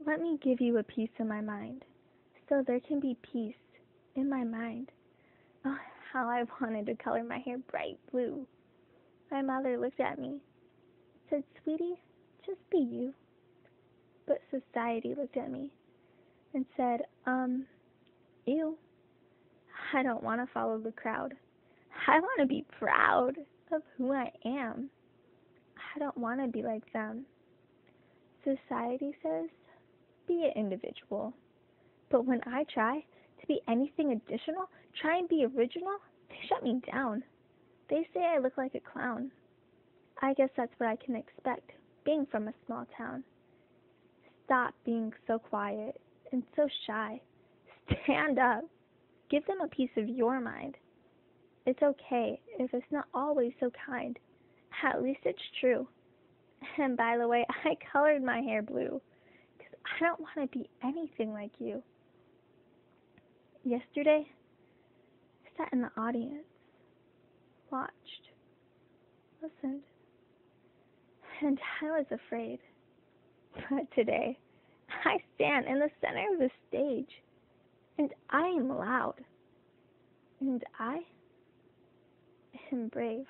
Let me give you a piece of my mind, so there can be peace in my mind. Oh, how I wanted to color my hair bright blue. My mother looked at me, said, "Sweetie, just be you." But society looked at me and said, ew, I don't want to follow the crowd. I want to be proud of who I am. I don't want to be like them. Society says, be an individual. But when I try to be anything additional, try and be original, they shut me down. They say I look like a clown. I guess that's what I can expect, being from a small town. Stop being so quiet and so shy. Stand up. Give them a piece of your mind. It's okay if it's not always so kind. At least it's true. And by the way, I colored my hair blue because I don't want to be anything like you. Yesterday, I sat in the audience, watched, listened, and I was afraid. But today, I stand in the center of the stage, and I am loud, and I am brave.